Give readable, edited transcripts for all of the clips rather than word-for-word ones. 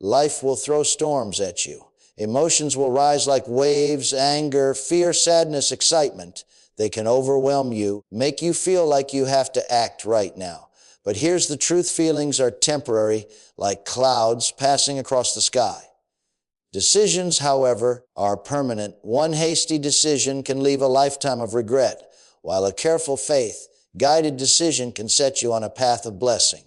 Life will throw storms at you. Emotions will rise like waves: anger, fear, sadness, excitement. They can overwhelm you, make you feel like you have to act right now. But here's the truth: feelings are temporary, like clouds passing across the sky. Decisions, however, are permanent. One hasty decision can leave a lifetime of regret, while a careful, faith-guided decision can set you on a path of blessing.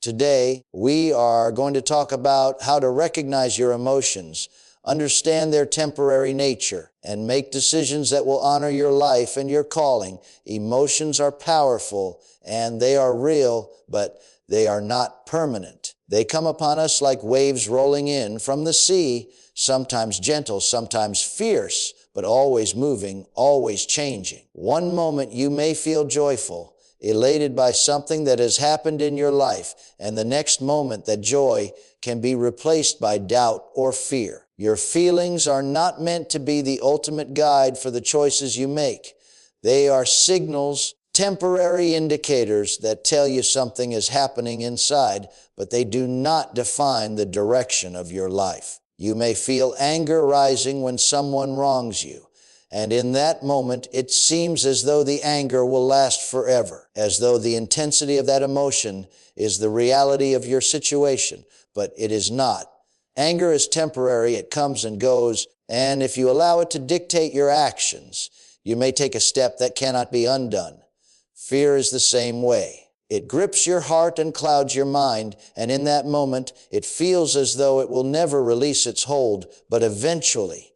Today, we are going to talk about how to recognize your emotions, understand their temporary nature, and make decisions that will honor your life and your calling. Emotions are powerful and they are real, but they are not permanent. They come upon us like waves rolling in from the sea, sometimes gentle, sometimes fierce, but always moving, always changing. One moment you may feel joyful, elated by something that has happened in your life, and the next moment that joy can be replaced by doubt or fear. Your feelings are not meant to be the ultimate guide for the choices you make. They are signals, temporary indicators that tell you something is happening inside, but they do not define the direction of your life. You may feel anger rising when someone wrongs you, and in that moment it seems as though the anger will last forever, as though the intensity of that emotion is the reality of your situation, but it is not. Anger is temporary, it comes and goes, and if you allow it to dictate your actions, you may take a step that cannot be undone. Fear is the same way. It grips your heart and clouds your mind, and in that moment, it feels as though it will never release its hold, but eventually,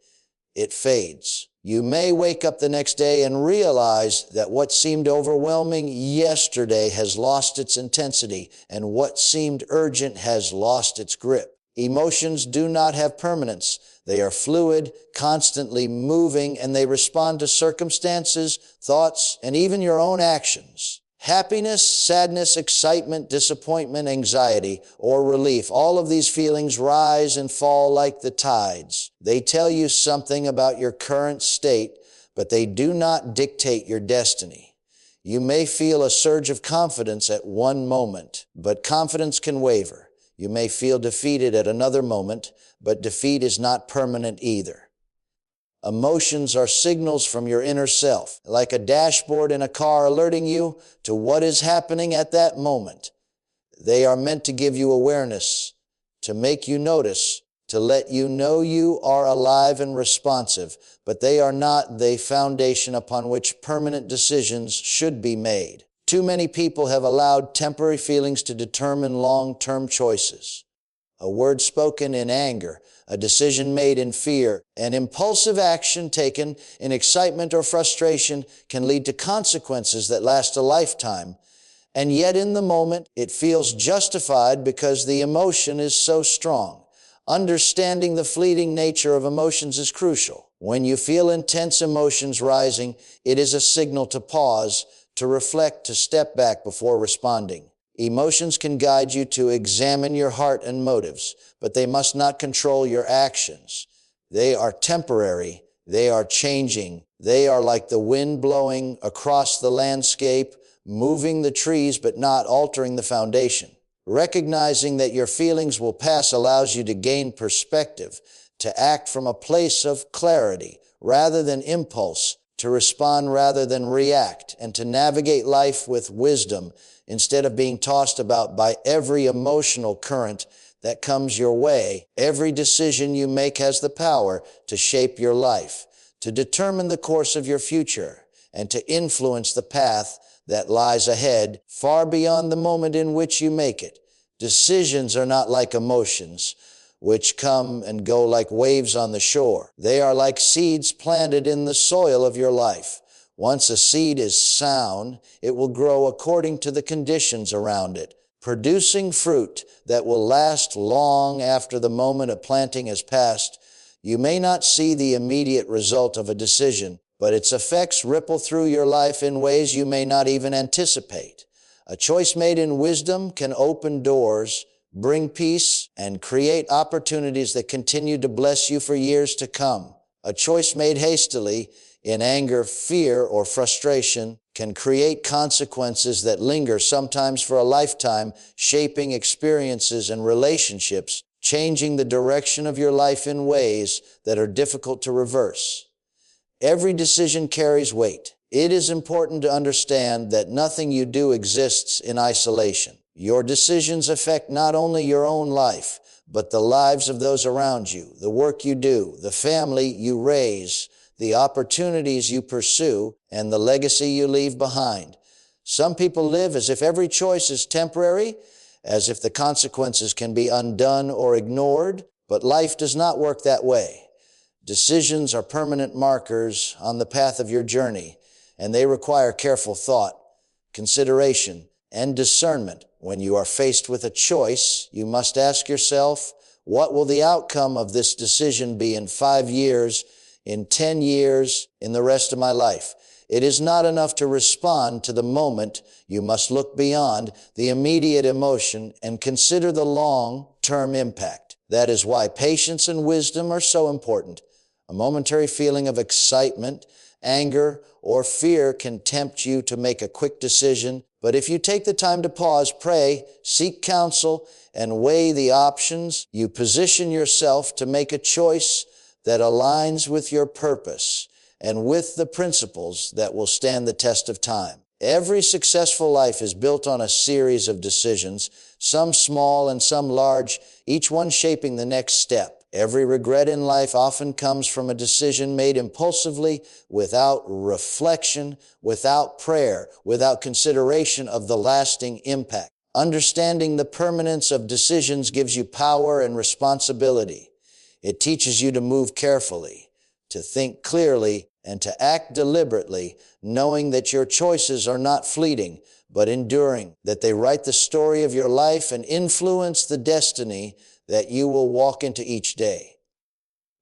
it fades. You may wake up the next day and realize that what seemed overwhelming yesterday has lost its intensity, and what seemed urgent has lost its grip. Emotions do not have permanence. They are fluid, constantly moving, and they respond to circumstances, thoughts, and even your own actions. Happiness, sadness, excitement, disappointment, anxiety, or relief, all of these feelings rise and fall like the tides. They tell you something about your current state, but they do not dictate your destiny. You may feel a surge of confidence at one moment, but confidence can waver. You may feel defeated at another moment, but defeat is not permanent either. Emotions are signals from your inner self, like a dashboard in a car alerting you to what is happening at that moment. They are meant to give you awareness, to make you notice, to let you know you are alive and responsive, but they are not the foundation upon which permanent decisions should be made. Too many people have allowed temporary feelings to determine long-term choices. A word spoken in anger, a decision made in fear, an impulsive action taken in excitement or frustration can lead to consequences that last a lifetime. And yet in the moment, it feels justified because the emotion is so strong. Understanding the fleeting nature of emotions is crucial. When you feel intense emotions rising, it is a signal to pause, to reflect, to step back before responding. Emotions can guide you to examine your heart and motives, but they must not control your actions. They are temporary. They are changing. They are like the wind blowing across the landscape, moving the trees but not altering the foundation. Recognizing that your feelings will pass allows you to gain perspective, to act from a place of clarity rather than impulse, to respond rather than react, and to navigate life with wisdom instead of being tossed about by every emotional current that comes your way. Every decision you make has the power to shape your life, to determine the course of your future, and to influence the path that lies ahead, far beyond the moment in which you make it. Decisions are not like emotions, which come and go like waves on the shore. They are like seeds planted in the soil of your life. Once a seed is sown, it will grow according to the conditions around it, producing fruit that will last long after the moment of planting has passed. You may not see the immediate result of a decision, but its effects ripple through your life in ways you may not even anticipate. A choice made in wisdom can open doors, bring peace, and create opportunities that continue to bless you for years to come. A choice made hastily, in anger, fear, or frustration, can create consequences that linger, sometimes for a lifetime, shaping experiences and relationships changing the direction of your life in ways that are difficult to reverse. Every decision carries weight. It is important to understand that nothing you do exists in isolation. Your decisions affect not only your own life, but the lives of those around you, the work you do, the family you raise, the opportunities you pursue, and the legacy you leave behind. Some people live as if every choice is temporary, as if the consequences can be undone or ignored, but life does not work that way. Decisions are permanent markers on the path of your journey, and they require careful thought, consideration, and discernment. When you are faced with a choice, you must ask yourself, what will the outcome of this decision be in 5 years, in 10 years, in the rest of my life? It is not enough to respond to the moment. You must look beyond the immediate emotion and consider the long-term impact. That is why patience and wisdom are so important. A momentary feeling of excitement, anger, or fear can tempt you to make a quick decision, but if you take the time to pause, pray, seek counsel, and weigh the options, you position yourself to make a choice that aligns with your purpose and with the principles that will stand the test of time. Every successful life is built on a series of decisions, some small and some large, each one shaping the next step. Every regret in life often comes from a decision made impulsively, without reflection, without prayer, without consideration of the lasting impact. Understanding the permanence of decisions gives you power and responsibility. It teaches you to move carefully, to think clearly, and to act deliberately, knowing that your choices are not fleeting, but enduring, that they write the story of your life and influence the destiny that you will walk into each day.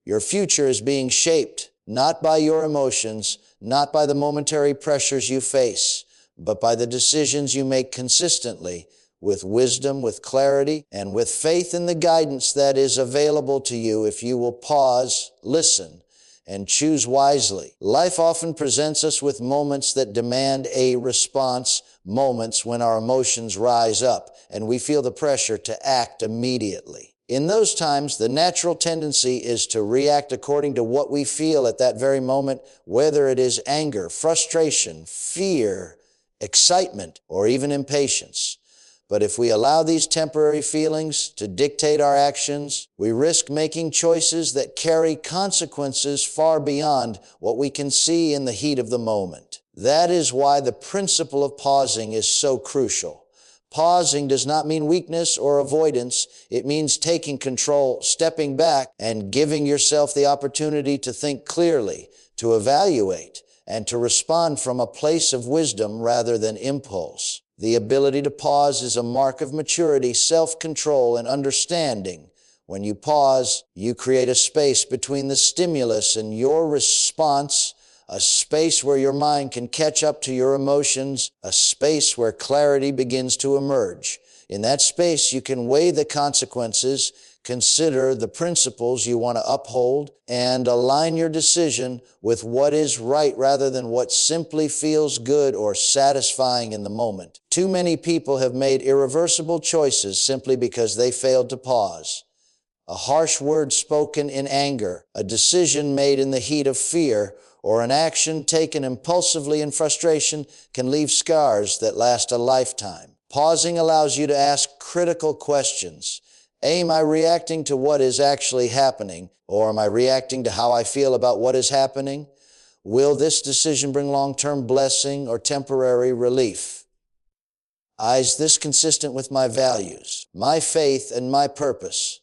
Your future is being shaped not by your emotions, not by the momentary pressures you face, but by the decisions you make consistently, with wisdom, with clarity, and with faith in the guidance that is available to you if you will pause, listen, and choose wisely. Life often presents us with moments that demand a response, moments when our emotions rise up and we feel the pressure to act immediately. In those times, the natural tendency is to react according to what we feel at that very moment, whether it is anger, frustration, fear, excitement, or even impatience. But if we allow these temporary feelings to dictate our actions, we risk making choices that carry consequences far beyond what we can see in the heat of the moment. That is why the principle of pausing is so crucial. Pausing does not mean weakness or avoidance. It means taking control, stepping back, and giving yourself the opportunity to think clearly, to evaluate, and to respond from a place of wisdom rather than impulse. The ability to pause is a mark of maturity, self-control, and understanding. When you pause, you create a space between the stimulus and your response, a space where your mind can catch up to your emotions, a space where clarity begins to emerge. In that space, you can weigh the consequences, consider the principles you want to uphold, and align your decision with what is right rather than what simply feels good or satisfying in the moment. Too many people have made irreversible choices simply because they failed to pause. A harsh word spoken in anger, a decision made in the heat of fear, or an action taken impulsively in frustration can leave scars that last a lifetime. Pausing allows you to ask critical questions. Am I reacting to what is actually happening, or am I reacting to how I feel about what is happening? Will this decision bring long-term blessing or temporary relief? Is this consistent with my values, my faith, and my purpose?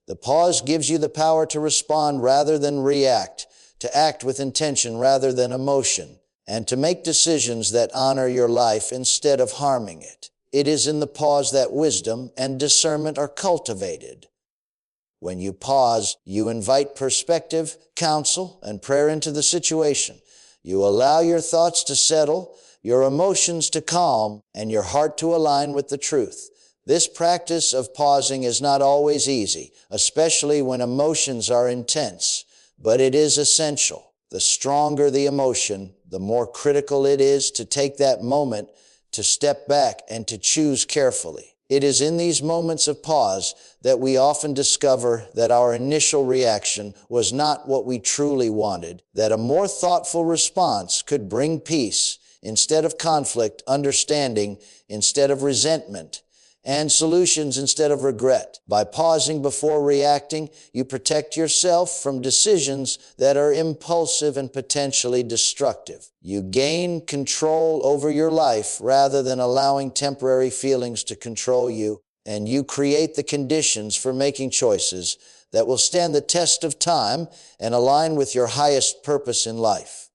The pause gives you the power to respond rather than react, to act with intention rather than emotion, and to make decisions that honor your life instead of harming it. It is in the pause that wisdom and discernment are cultivated. When you pause, you invite perspective, counsel, and prayer into the situation. You allow your thoughts to settle, your emotions to calm, and your heart to align with the truth. This practice of pausing is not always easy, especially when emotions are intense, but it is essential. The stronger the emotion, the more critical it is to take that moment to step back and to choose carefully. It is in these moments of pause that we often discover that our initial reaction was not what we truly wanted, that a more thoughtful response could bring peace instead of conflict, understanding instead of resentment, and solutions instead of regret. By pausing before reacting, you protect yourself from decisions that are impulsive and potentially destructive. You gain control over your life rather than allowing temporary feelings to control you, and you create the conditions for making choices that will stand the test of time and align with your highest purpose in life.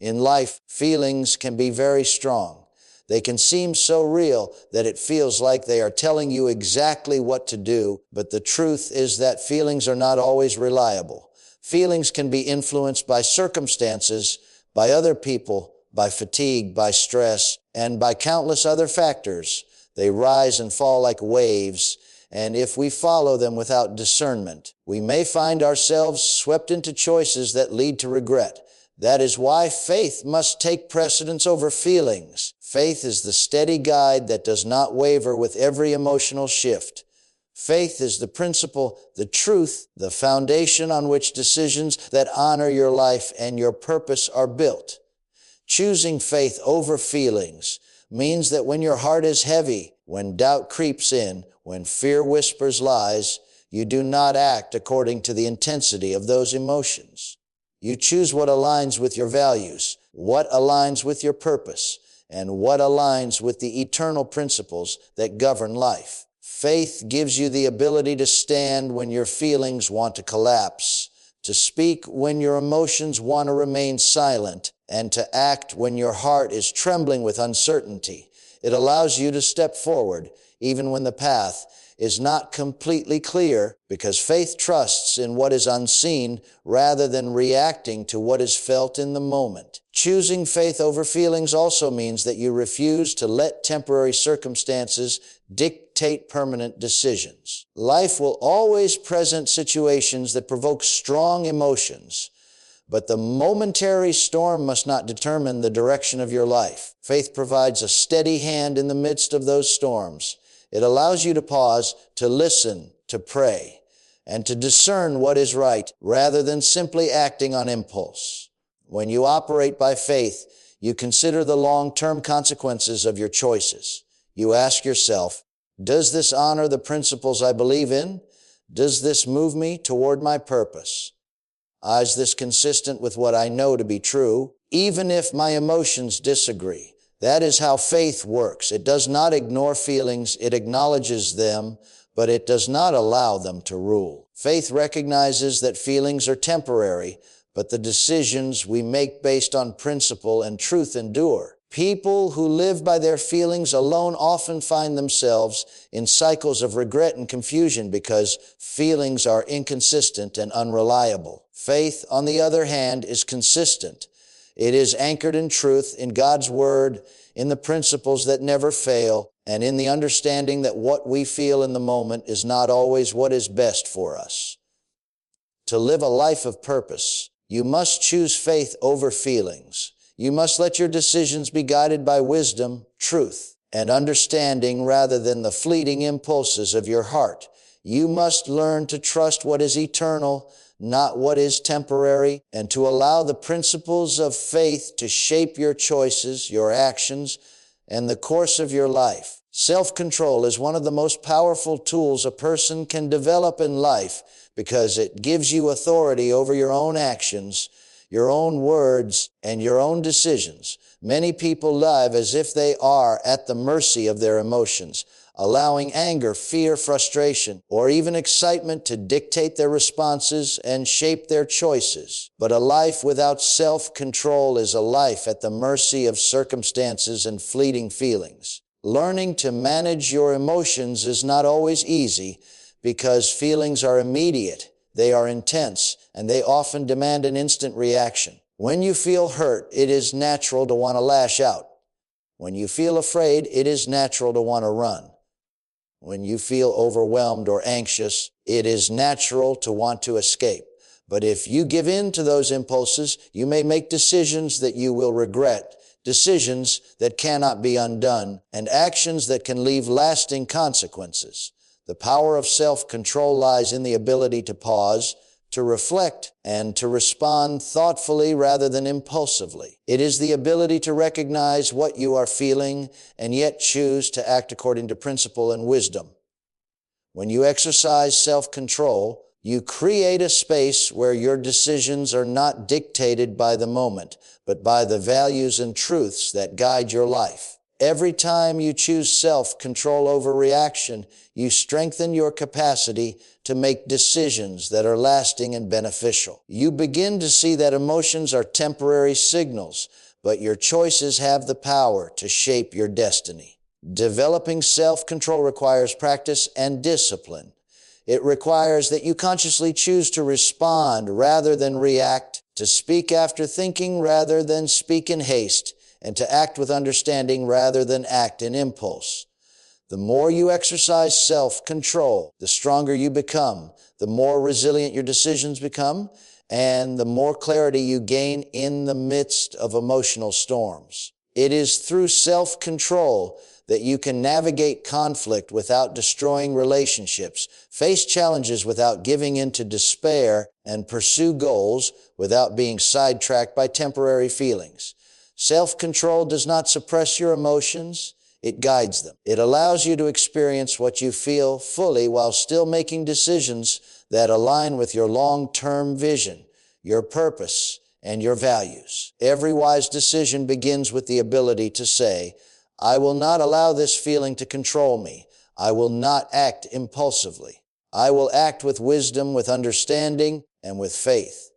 In life, feelings can be very strong. They can seem so real that it feels like they are telling you exactly what to do, but the truth is that feelings are not always reliable. Feelings can be influenced by circumstances, by other people, by fatigue, by stress, and by countless other factors. They rise and fall like waves, and if we follow them without discernment, we may find ourselves swept into choices that lead to regret. That is why faith must take precedence over feelings. Faith is the steady guide that does not waver with every emotional shift. Faith is the principle, the truth, the foundation on which decisions that honor your life and your purpose are built. Choosing faith over feelings means that when your heart is heavy, when doubt creeps in, when fear whispers lies, you do not act according to the intensity of those emotions. You choose what aligns with your values, what aligns with your purpose, and what aligns with the eternal principles that govern life. Faith gives you the ability to stand when your feelings want to collapse, to speak when your emotions want to remain silent, and to act when your heart is trembling with uncertainty. It allows you to step forward, even when the path is not completely clear, because faith trusts in what is unseen rather than reacting to what is felt in the moment. Choosing faith over feelings also means that you refuse to let temporary circumstances dictate permanent decisions. Life will always present situations that provoke strong emotions, but the momentary storm must not determine the direction of your life. Faith provides a steady hand in the midst of those storms. It allows you to pause, to listen, to pray, and to discern what is right rather than simply acting on impulse. When you operate by faith, you consider the long-term consequences of your choices. You ask yourself, does this honor the principles I believe in? Does this move me toward my purpose? Is this consistent with what I know to be true, even if my emotions disagree? That is how faith works. It does not ignore feelings, it acknowledges them, but it does not allow them to rule. Faith recognizes that feelings are temporary, but the decisions we make based on principle and truth endure. People who live by their feelings alone often find themselves in cycles of regret and confusion because feelings are inconsistent and unreliable. Faith, on the other hand, is consistent. It is anchored in truth, in God's Word, in the principles that never fail, and in the understanding that what we feel in the moment is not always what is best for us. To live a life of purpose, you must choose faith over feelings. You must let your decisions be guided by wisdom, truth, and understanding rather than the fleeting impulses of your heart. You must learn to trust what is eternal, not what is temporary, and to allow the principles of faith to shape your choices, your actions, and the course of your life. Self-control is one of the most powerful tools a person can develop in life because it gives you authority over your own actions, your own words, and your own decisions. Many people live as if they are at the mercy of their emotions, allowing anger, fear, frustration, or even excitement to dictate their responses and shape their choices. But a life without self-control is a life at the mercy of circumstances and fleeting feelings. Learning to manage your emotions is not always easy because feelings are immediate, they are intense, and they often demand an instant reaction. When you feel hurt, it is natural to want to lash out. When you feel afraid, it is natural to want to run. When you feel overwhelmed or anxious, it is natural to want to escape. But if you give in to those impulses, you may make decisions that you will regret, decisions that cannot be undone, and actions that can leave lasting consequences. The power of self-control lies in the ability to pause, to reflect, and to respond thoughtfully rather than impulsively. It is the ability to recognize what you are feeling and yet choose to act according to principle and wisdom. When you exercise self-control, you create a space where your decisions are not dictated by the moment, but by the values and truths that guide your life. Every time you choose self-control over reaction, you strengthen your capacity to make decisions that are lasting and beneficial. You begin to see that emotions are temporary signals, but your choices have the power to shape your destiny. Developing self-control requires practice and discipline. It requires that you consciously choose to respond rather than react, to speak after thinking rather than speak in haste, and to act with understanding rather than act in impulse. The more you exercise self-control, the stronger you become, the more resilient your decisions become, and the more clarity you gain in the midst of emotional storms. It is through self-control that you can navigate conflict without destroying relationships, face challenges without giving in to despair, and pursue goals without being sidetracked by temporary feelings. Self-control does not suppress your emotions, it guides them. It allows you to experience what you feel fully while still making decisions that align with your long-term vision, your purpose, and your values. Every wise decision begins with the ability to say, I will not allow this feeling to control me. I will not act impulsively. I will act with wisdom, with understanding, and with faith.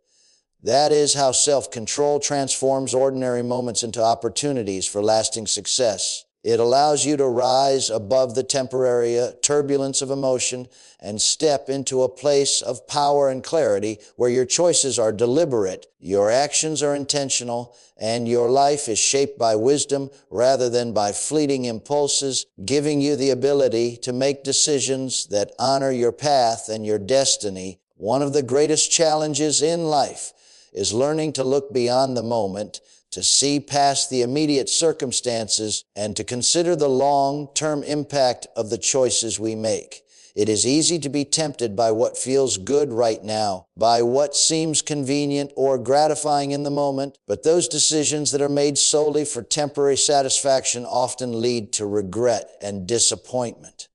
That is how self-control transforms ordinary moments into opportunities for lasting success. It allows you to rise above the temporary turbulence of emotion and step into a place of power and clarity where your choices are deliberate, your actions are intentional, and your life is shaped by wisdom rather than by fleeting impulses, giving you the ability to make decisions that honor your path and your destiny. One of the greatest challenges in life is learning to look beyond the moment, to see past the immediate circumstances, and to consider the long-term impact of the choices we make. It is easy to be tempted by what feels good right now, by what seems convenient or gratifying in the moment, but those decisions that are made solely for temporary satisfaction often lead to regret and disappointment.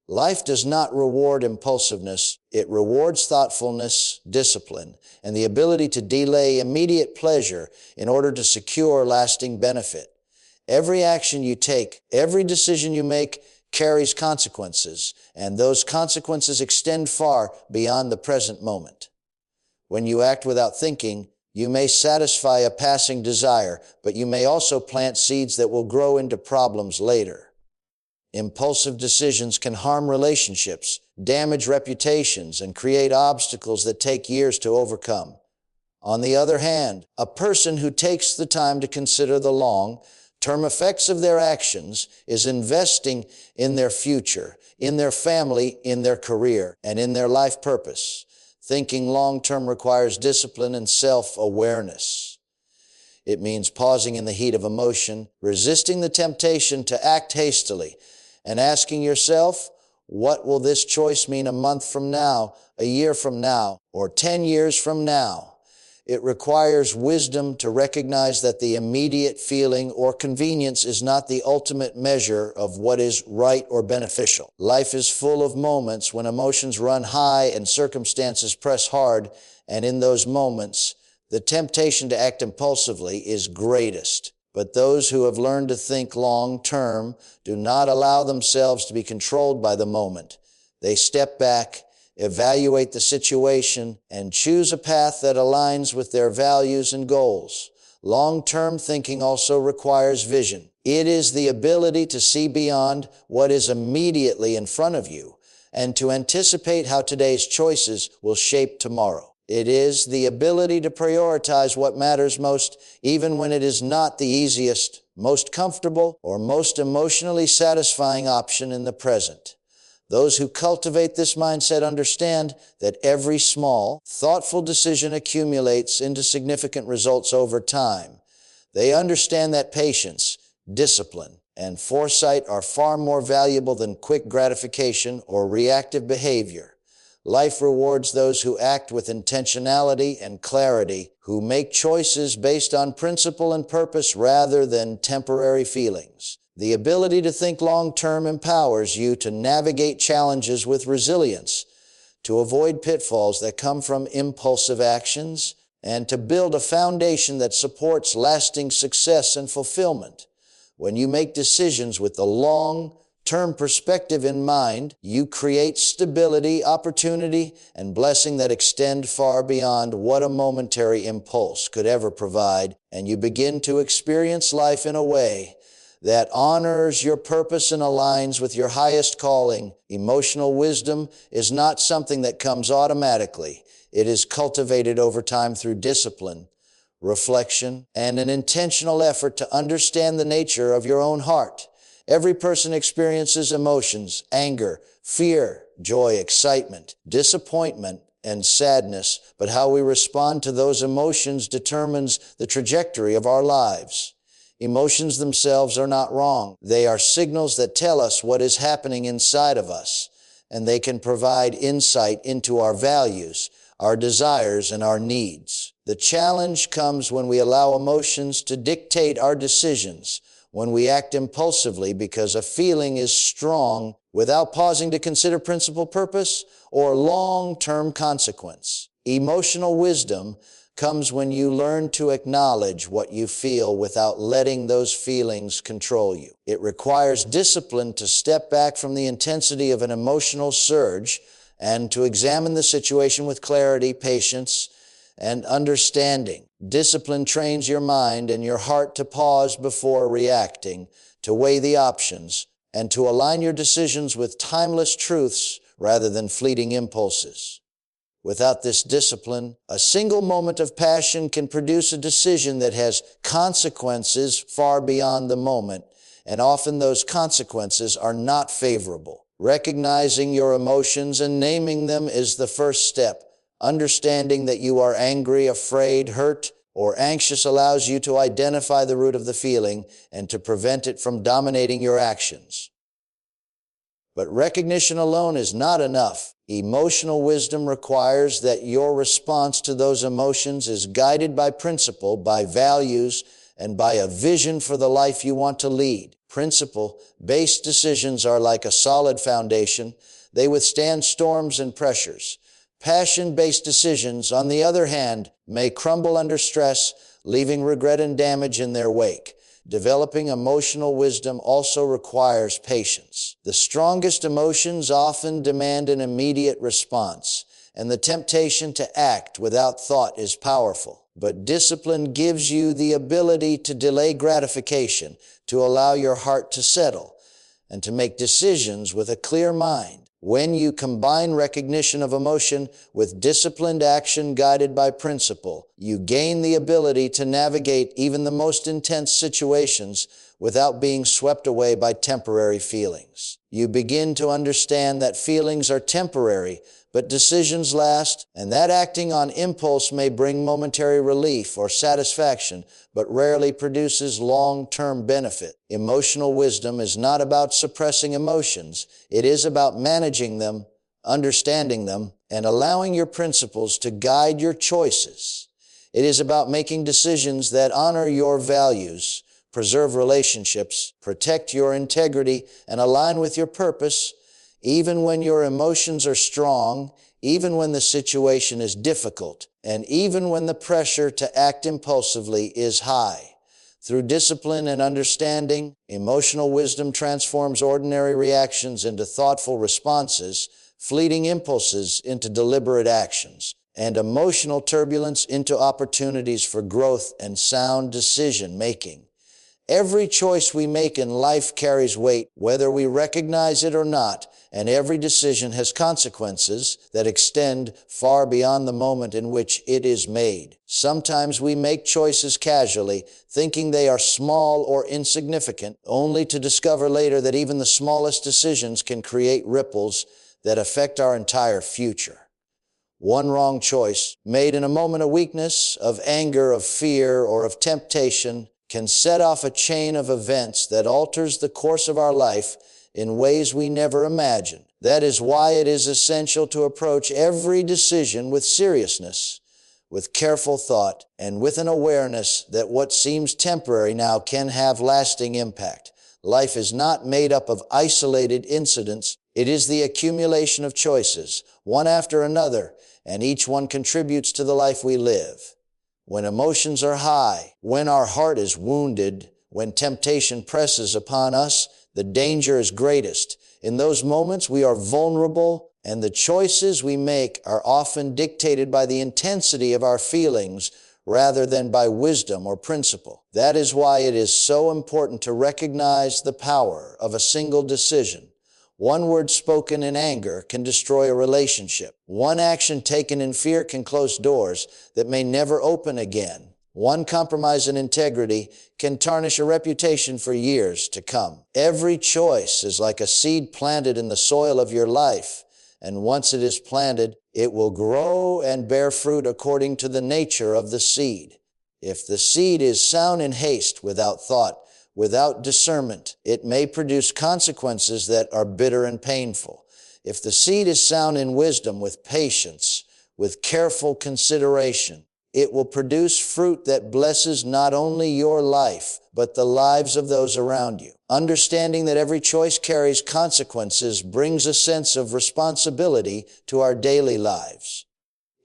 Life does not reward impulsiveness. It rewards thoughtfulness, discipline, and the ability to delay immediate pleasure in order to secure lasting benefit. Every action you take, every decision you make carries consequences, and those consequences extend far beyond the present moment. When you act without thinking, you may satisfy a passing desire, but you may also plant seeds that will grow into problems later. Impulsive decisions can harm relationships, damage reputations, and create obstacles that take years to overcome. On the other hand, a person who takes the time to consider the long-term effects of their actions is investing in their future, in their family, in their career, and in their life purpose. Thinking long-term requires discipline and self-awareness. It means pausing in the heat of emotion, resisting the temptation to act hastily, and asking yourself, what will this choice mean a month from now, a year from now, or 10 years from now? It requires wisdom to recognize that the immediate feeling or convenience is not the ultimate measure of what is right or beneficial. Life is full of moments when emotions run high and circumstances press hard, and in those moments, the temptation to act impulsively is greatest. But those who have learned to think long-term do not allow themselves to be controlled by the moment. They step back, evaluate the situation, and choose a path that aligns with their values and goals. Long-term thinking also requires vision. It is the ability to see beyond what is immediately in front of you and to anticipate how today's choices will shape tomorrow. It is the ability to prioritize what matters most, even when it is not the easiest, most comfortable, or most emotionally satisfying option in the present. Those who cultivate this mindset understand that every small, thoughtful decision accumulates into significant results over time. They understand that patience, discipline, and foresight are far more valuable than quick gratification or reactive behavior. Life rewards those who act with intentionality and clarity, who make choices based on principle and purpose rather than temporary feelings. The ability to think long-term empowers you to navigate challenges with resilience, to avoid pitfalls that come from impulsive actions, and to build a foundation that supports lasting success and fulfillment. When you make decisions with the long-term perspective in mind, you create stability, opportunity, and blessing that extend far beyond what a momentary impulse could ever provide, and you begin to experience life in a way that honors your purpose and aligns with your highest calling. Emotional wisdom is not something that comes automatically. It is cultivated over time through discipline, reflection, and an intentional effort to understand the nature of your own heart. Every person experiences emotions, anger, fear, joy, excitement, disappointment, and sadness, but how we respond to those emotions determines the trajectory of our lives. Emotions themselves are not wrong. They are signals that tell us what is happening inside of us, and they can provide insight into our values, our desires, and our needs. The challenge comes when we allow emotions to dictate our decisions, when we act impulsively because a feeling is strong without pausing to consider principal purpose or long-term consequence. Emotional wisdom comes when you learn to acknowledge what you feel without letting those feelings control you. It requires discipline to step back from the intensity of an emotional surge and to examine the situation with clarity, patience, and understanding. Discipline trains your mind and your heart to pause before reacting, to weigh the options, and to align your decisions with timeless truths rather than fleeting impulses. Without this discipline, a single moment of passion can produce a decision that has consequences far beyond the moment, and often those consequences are not favorable. Recognizing your emotions and naming them is the first step. Understanding that you are angry, afraid, hurt, or anxious allows you to identify the root of the feeling and to prevent it from dominating your actions. But recognition alone is not enough. Emotional wisdom requires that your response to those emotions is guided by principle, by values, and by a vision for the life you want to lead. Principle-based decisions are like a solid foundation. They withstand storms and pressures. Passion-based decisions, on the other hand, may crumble under stress, leaving regret and damage in their wake. Developing emotional wisdom also requires patience. The strongest emotions often demand an immediate response, and the temptation to act without thought is powerful. But discipline gives you the ability to delay gratification, to allow your heart to settle, and to make decisions with a clear mind. When you combine recognition of emotion with disciplined action guided by principle, you gain the ability to navigate even the most intense situations without being swept away by temporary feelings. You begin to understand that feelings are temporary, but decisions last, and that acting on impulse may bring momentary relief or satisfaction, but rarely produces long-term benefit. Emotional wisdom is not about suppressing emotions. It is about managing them, understanding them, and allowing your principles to guide your choices. It is about making decisions that honor your values, preserve relationships, protect your integrity, and align with your purpose, even when your emotions are strong, even when the situation is difficult, and even when the pressure to act impulsively is high. Through discipline and understanding, emotional wisdom transforms ordinary reactions into thoughtful responses, fleeting impulses into deliberate actions, and emotional turbulence into opportunities for growth and sound decision-making. Every choice we make in life carries weight, whether we recognize it or not, and every decision has consequences that extend far beyond the moment in which it is made. Sometimes we make choices casually, thinking they are small or insignificant, only to discover later that even the smallest decisions can create ripples that affect our entire future. One wrong choice, made in a moment of weakness, of anger, of fear, or of temptation, can set off a chain of events that alters the course of our life in ways we never imagined. That is why it is essential to approach every decision with seriousness, with careful thought, and with an awareness that what seems temporary now can have lasting impact. Life is not made up of isolated incidents. It is the accumulation of choices, one after another, and each one contributes to the life we live. When emotions are high, when our heart is wounded, when temptation presses upon us, the danger is greatest. In those moments, we are vulnerable, and the choices we make are often dictated by the intensity of our feelings rather than by wisdom or principle. That is why it is so important to recognize the power of a single decision. One word spoken in anger can destroy a relationship. One action taken in fear can close doors that may never open again. One compromise in integrity can tarnish a reputation for years to come. Every choice is like a seed planted in the soil of your life, and once it is planted, it will grow and bear fruit according to the nature of the seed. If the seed is sown in haste, without thought, without discernment, it may produce consequences that are bitter and painful. If the seed is sown in wisdom, with patience, with careful consideration, it will produce fruit that blesses not only your life, but the lives of those around you. Understanding that every choice carries consequences brings a sense of responsibility to our daily lives.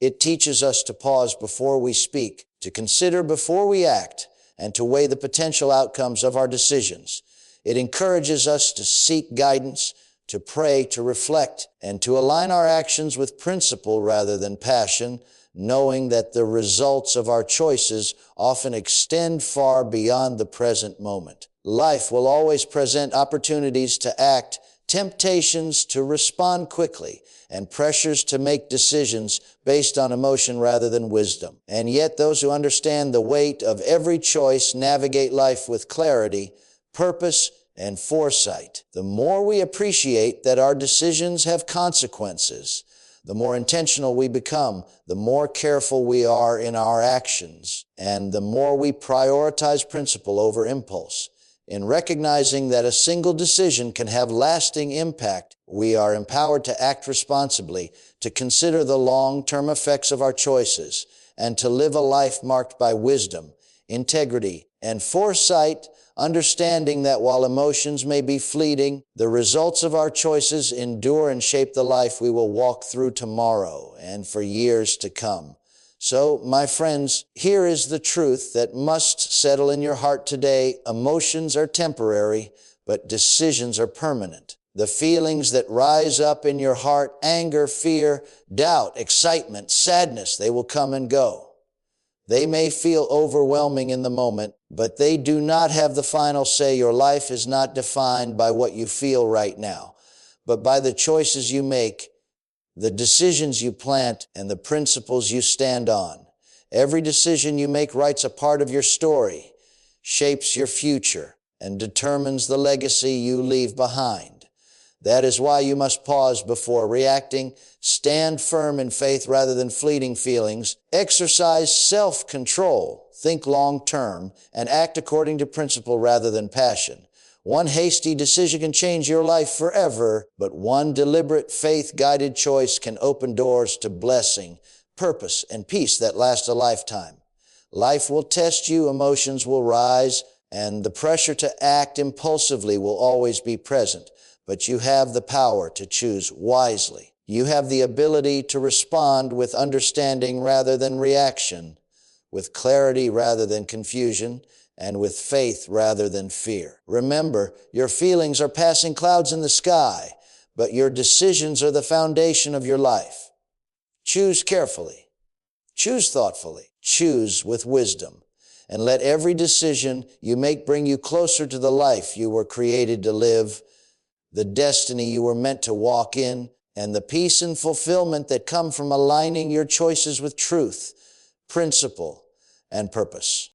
It teaches us to pause before we speak, to consider before we act, and to weigh the potential outcomes of our decisions. It encourages us to seek guidance, to pray, to reflect, and to align our actions with principle rather than passion, knowing that the results of our choices often extend far beyond the present moment. Life will always present opportunities to act, temptations to respond quickly, and pressures to make decisions based on emotion rather than wisdom. And yet those who understand the weight of every choice navigate life with clarity, purpose, and foresight. The more we appreciate that our decisions have consequences, the more intentional we become, the more careful we are in our actions, and the more we prioritize principle over impulse. In recognizing that a single decision can have lasting impact, we are empowered to act responsibly, to consider the long-term effects of our choices, and to live a life marked by wisdom, integrity, and foresight, understanding that while emotions may be fleeting, the results of our choices endure and shape the life we will walk through tomorrow and for years to come. So, my friends, here is the truth that must settle in your heart today. Emotions are temporary, but decisions are permanent. The feelings that rise up in your heart, anger, fear, doubt, excitement, sadness, they will come and go. They may feel overwhelming in the moment, but they do not have the final say. Your life is not defined by what you feel right now, but by the choices you make, the decisions you plant, and the principles you stand on. Every decision you make writes a part of your story, shapes your future, and determines the legacy you leave behind. That is why you must pause before reacting, stand firm in faith rather than fleeting feelings, exercise self-control, think long-term, and act according to principle rather than passion. One hasty decision can change your life forever, but one deliberate, faith-guided choice can open doors to blessing, purpose, and peace that last a lifetime. Life will test you, emotions will rise, and the pressure to act impulsively will always be present. But you have the power to choose wisely. You have the ability to respond with understanding rather than reaction, with clarity rather than confusion, and with faith rather than fear. Remember, your feelings are passing clouds in the sky, but your decisions are the foundation of your life. Choose carefully. Choose thoughtfully. Choose with wisdom. And let every decision you make bring you closer to the life you were created to live, the destiny you were meant to walk in, and the peace and fulfillment that come from aligning your choices with truth, principle, and purpose.